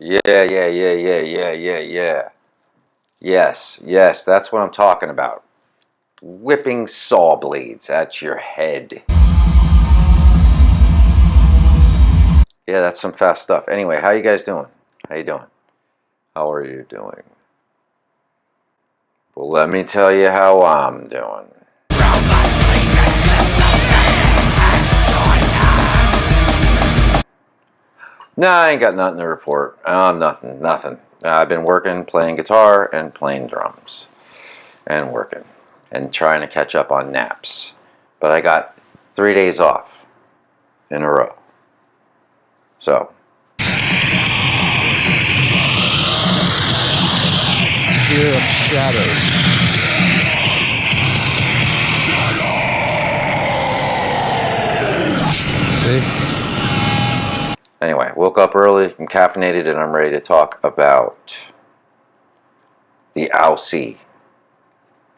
Yeah, yeah, yeah, yeah, yeah, yeah, yeah. Yes, yes, that's what I'm talking about. Whipping saw blades at your head. Yeah, that's some fast stuff. Anyway, how you guys doing? How you doing? How are you doing? Well, let me tell you how I'm doing. Nah, I ain't got nothing to report. Nothing. I've been working, playing guitar, and playing drums. And working. And trying to catch up on naps. But I got 3 days off in a row. So. Fear of shadows. See? Anyway, woke up early, I'm caffeinated, and I'm ready to talk about the Aussie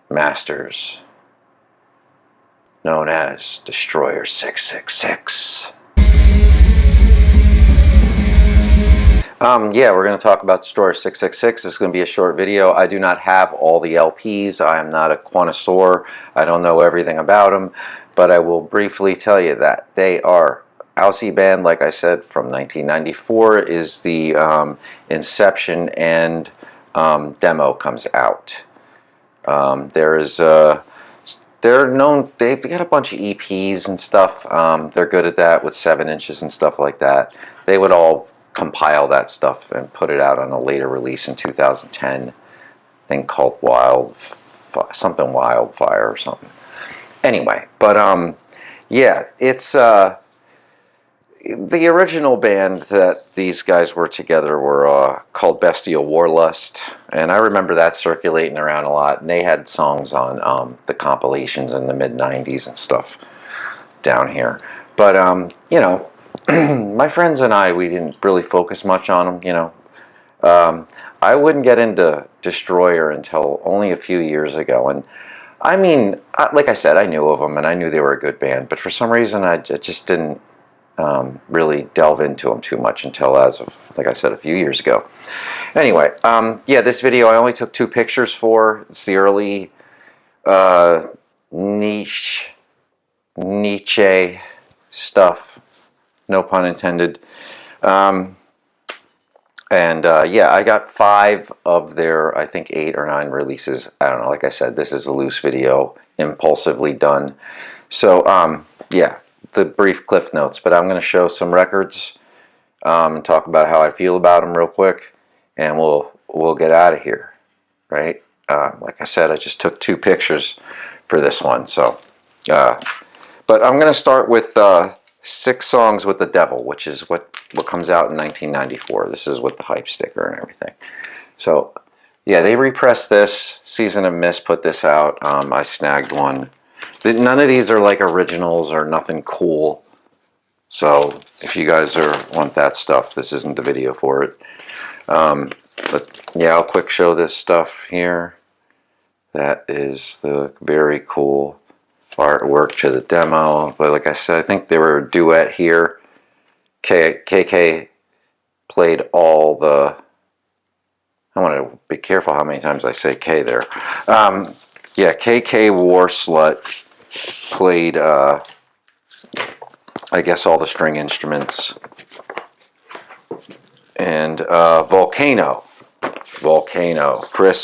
Masters, known as Destroyer 666. Yeah, we're going to talk about Destroyer 666. This is going to be a short video. I do not have all the LPs. I am not a connoisseur. I don't know everything about them, but I will briefly tell you that they are Aussie band, like I said, from 1994 is the inception, and demo comes out. They're known, they've got a bunch of EPs and stuff. They're good at that with 7 inches and stuff like that. They would all compile that stuff and put it out on a later release in 2010 thing called something Wildfire or something. Anyway, but yeah, it's the original band that these guys were together were called Bestial Warlust, and I remember that circulating around a lot, and they had songs on the compilations in the mid-90s and stuff down here. But you know, my friends and I, we didn't really focus much on them, you know. I wouldn't get into Destroyer until only a few years ago, and I mean, like I said, I knew of them and I knew they were a good band, but for some reason I just didn't really delve into them too much until, as of, like I said, a few years ago. Anyway, yeah, this video I only took 2 pictures for. It's the early Nietzsche stuff, no pun intended. Yeah, I got 5 of their, I think, 8 or 9 releases. I don't know, like I said, this is a loose video, impulsively done. So, yeah, the brief cliff notes, but I'm going to show some records, talk about how I feel about them real quick, and we'll get out of here, right? Like I said, I just took 2 pictures for this one, so, but I'm going to start with 6 Songs with the Devil, which is what comes out in 1994. This is with the hype sticker and everything. So, yeah, they repressed this. Season of Mist put this out. I snagged one. None of these are like originals or nothing cool. So if you guys want that stuff, this isn't the video for it. But yeah, I'll quick show this stuff here. That is the very cool artwork to the demo. But like I said, I think they were a duet here. KK played all the... I want to be careful how many times I say K there. Yeah, KK War Slut played, I guess, all the string instruments. And Chris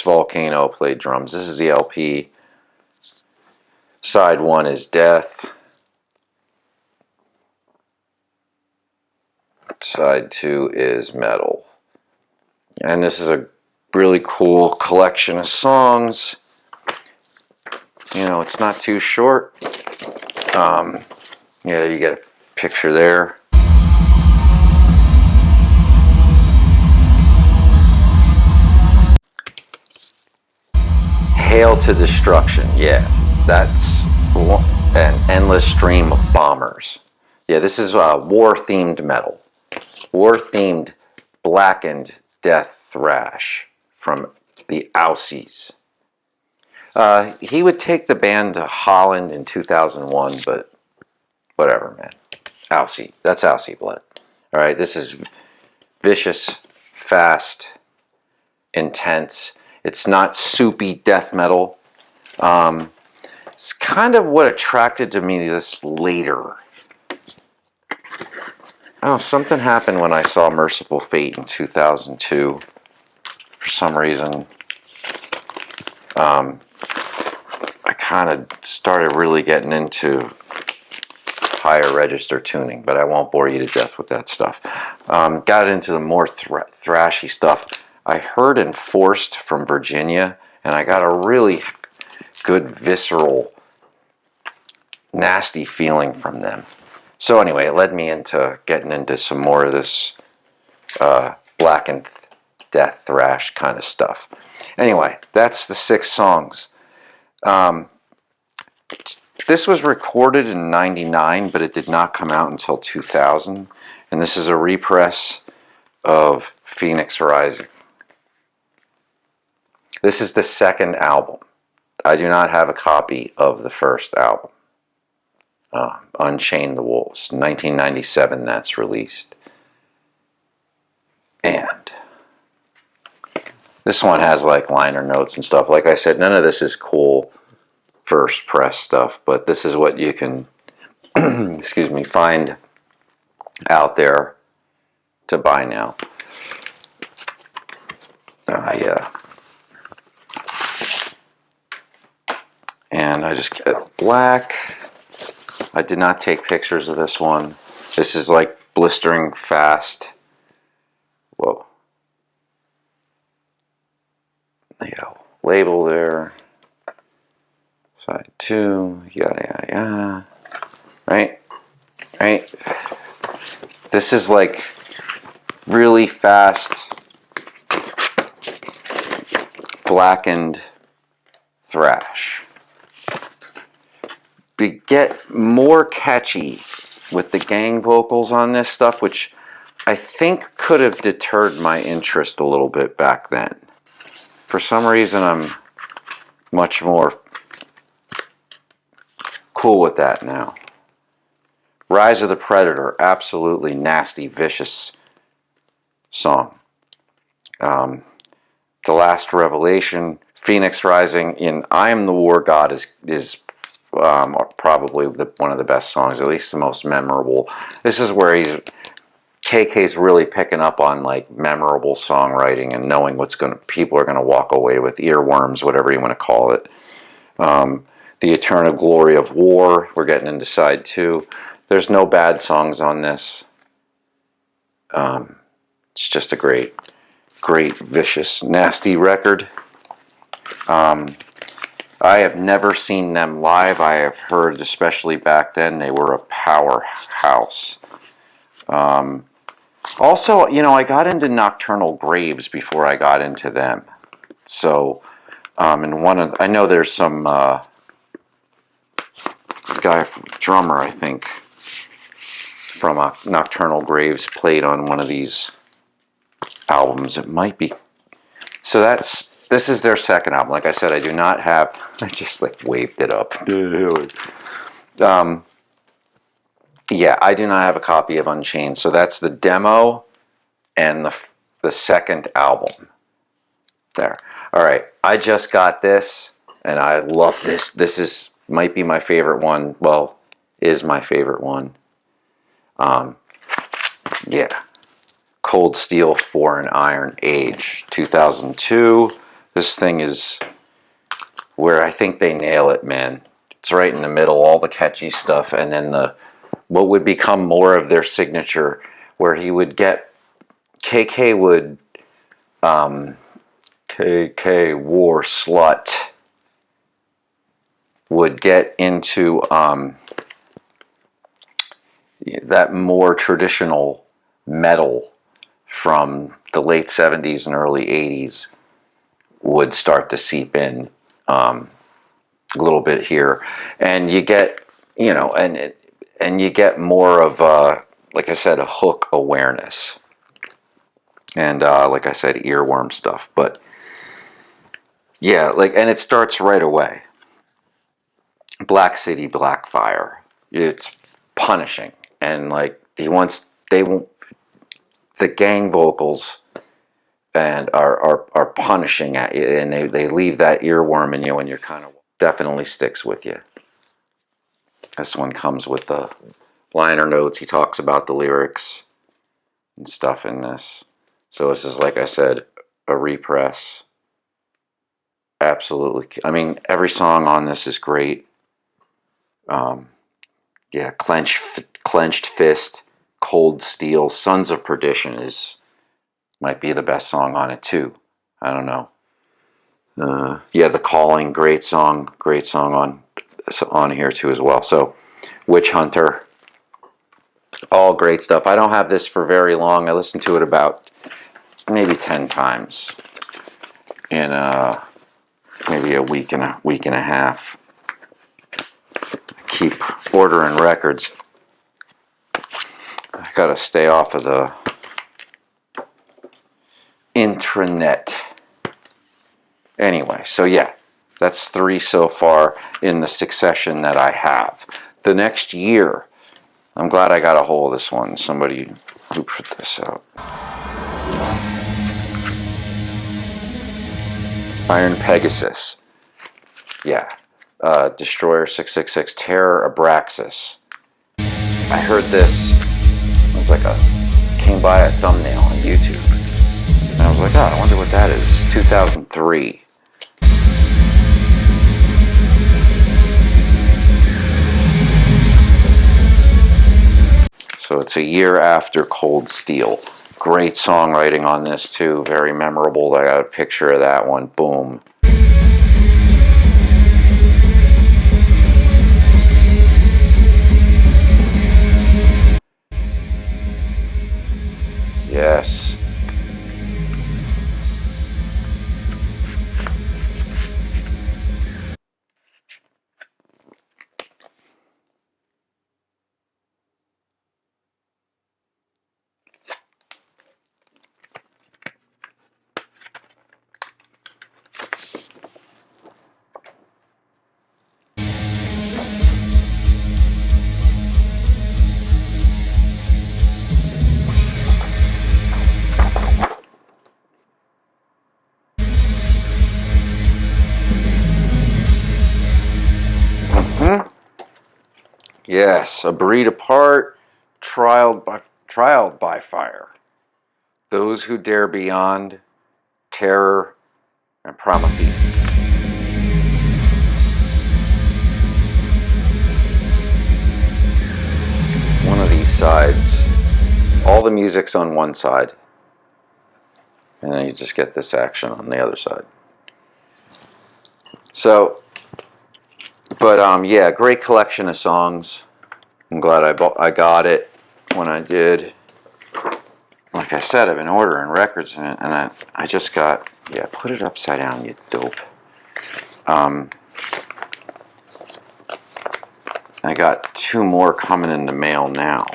Volcano played drums. This is the LP. Side 1 is Death. Side 2 is Metal. And this is a really cool collection of songs. You know, it's not too short. Yeah, you get a picture there. Hail to Destruction. Yeah, that's an endless stream of bombers. Yeah, this is war-themed metal. War-themed Blackened death thrash from the Aussies. He would take the band to Holland in 2001, but whatever, man. Aussie. That's Aussie blood. All right, this is vicious, fast, intense. It's not soupy death metal. It's kind of what attracted to me this later. Oh, something happened when I saw Mercyful Fate in 2002. For some reason, I kind of started really getting into higher register tuning, but I won't bore you to death with that stuff. Got into the more thrashy stuff. I heard Enforced from Virginia, and I got a really good visceral, nasty feeling from them. So anyway, it led me into getting into some more of this Blackened death thrash kind of stuff. Anyway, that's the 6 songs. This was recorded in '99, but it did not come out until 2000. And this is a repress of Phoenix Rising. This is the second album. I do not have a copy of the first album. Unchain the Wolves, 1997, that's released. And this one has like liner notes and stuff. Like I said, none of this is cool first press stuff, but this is what you can, excuse me, find out there to buy now. Yeah. And I just get black. I did not take pictures of this one. This is like blistering fast. Whoa. Yeah, label there. Side 2, yada yada yada. Right? Right? This is like really fast, blackened thrash. We get more catchy with the gang vocals on this stuff, which I think could have deterred my interest a little bit back then. For some reason, I'm much more cool with that now. Rise of the Predator, absolutely nasty, vicious song. The Last Revelation, Phoenix Rising in I Am the War God is probably one of the best songs, at least the most memorable. This is where KK's really picking up on like memorable songwriting and knowing people are gonna walk away with, earworms, whatever you want to call it. The Eternal Glory of War, we're getting into side 2. There's no bad songs on this. It's just a great, vicious, nasty record. I have never seen them live. I have heard, especially back then, they were a powerhouse. Also, I got into Nocturnal Graves before I got into them. So, I know there's some guy, drummer, I think, from Nocturnal Graves played on one of these albums. It might be. So this is their second album. Like I said, I do not have. I just like waved it up. Yeah, I do not have a copy of Unchained. So that's the demo and the second album. There. All right. I just got this, and I love this. This might be my favorite one. Well, is my favorite one. Yeah. Cold Steel for an Iron Age, 2002. This thing is where I think they nail it, man. It's right in the middle, all the catchy stuff, and then what would become more of their signature, where KK would, KK War Slut would get into that more traditional metal from the late 70s and early 80s would start to seep in a little bit here, and you get and you get more of like I said, a hook awareness, and like I said, earworm stuff. But yeah, and it starts right away. Black City, Black Fire. It's punishing, and like the gang vocals and are punishing at you, and they leave that earworm in you, and you're kind of definitely sticks with you. This one comes with the liner notes. He talks about the lyrics and stuff in this. So this is, like I said, a repress. Absolutely. I mean, every song on this is great. Yeah, clenched fist, cold steel, Sons of Perdition might be the best song on it too. I don't know. Yeah, The Calling, great song on here too as well. So, Witch Hunter, all great stuff. I don't have this for very long. I listened to it about maybe 10 times in maybe a week and a half. Keep ordering records. I gotta stay off of the intranet. Anyway, so yeah, that's 3 so far in the succession that I have. The next year, I'm glad I got a hold of this one. Somebody who put this out. Iron Pegasus. Yeah. Destroyer 666, Terror Abraxas. I heard this, it was like came by a thumbnail on YouTube. And I was like, oh, I wonder what that is. 2003. So it's a year after Cold Steel. Great songwriting on this too, very memorable. I got a picture of that one. Boom. Yes. Yes, A Breed Apart, trialed by fire. Those who dare beyond, terror, and Prometheus. One of these sides, all the music's on one side, and then you just get this action on the other side. So, but yeah, great collection of songs. I'm glad I got it when I did. Like I said, I've been ordering records, and I just got, yeah, put it upside down, you dope. I got 2 more coming in the mail now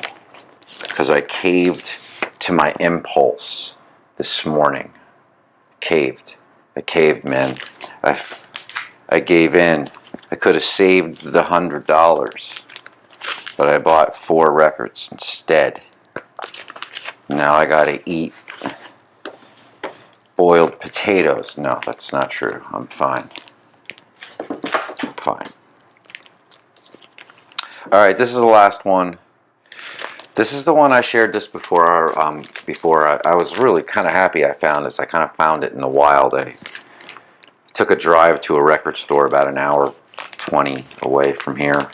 because I caved to my impulse this morning. I caved, man. I gave in. I could have saved the $100, but I bought 4 records instead. Now I gotta eat boiled potatoes. No, that's not true. I'm fine. Fine. All right, this is the last one. This is the one I shared this before. I was really kind of happy I found this. I kind of found it in the wild. I took a drive to a record store about an hour 20 away from here,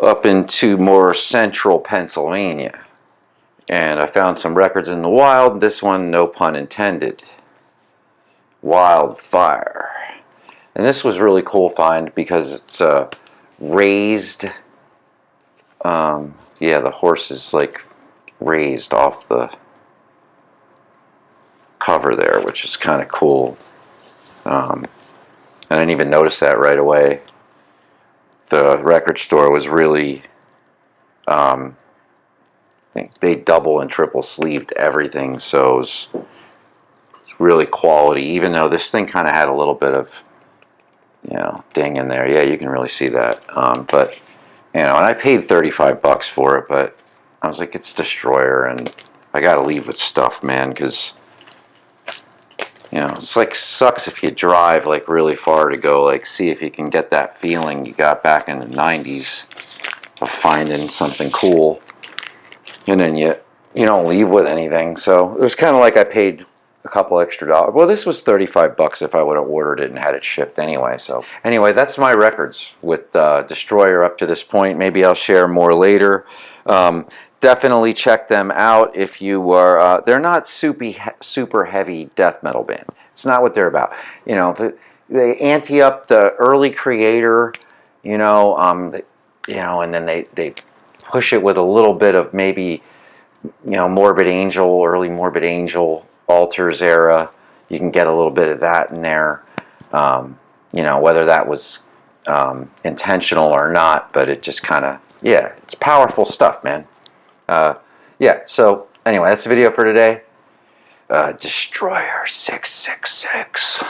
up into more central Pennsylvania, and I found some records in the wild. This one, no pun intended, Wildfire. And this was really cool find because it's raised. Yeah, the horse is like raised off the cover there, which is kind of cool. I didn't even notice that right away. The record store was really, I think they double and triple sleeved everything, so it's really quality. Even though this thing kind of had a little bit of, ding in there. Yeah, you can really see that. But and I paid $35 for it, but I was like, it's Destroyer, and I got to leave with stuff, man, because You know, it's like sucks if you drive like really far to go like see if you can get that feeling you got back in the 90s of finding something cool, and then you don't leave with anything. So it was kind of like I paid a couple extra dollars. Well, this was 35 bucks if I would have ordered it and had it shipped anyway. So anyway, that's my records with Destroyer up to this point. Maybe I'll share more later. Definitely check them out if you are. They're not super heavy death metal band. It's not what they're about. You know, they ante up the early Creator. You know, and then they push it with a little bit of maybe, Morbid Angel, early Morbid Angel, Altars era. You can get a little bit of that in there. Whether that was intentional or not, but it just kind of, yeah, it's powerful stuff, man. Yeah, so anyway, that's the video for today. Destroyer 666.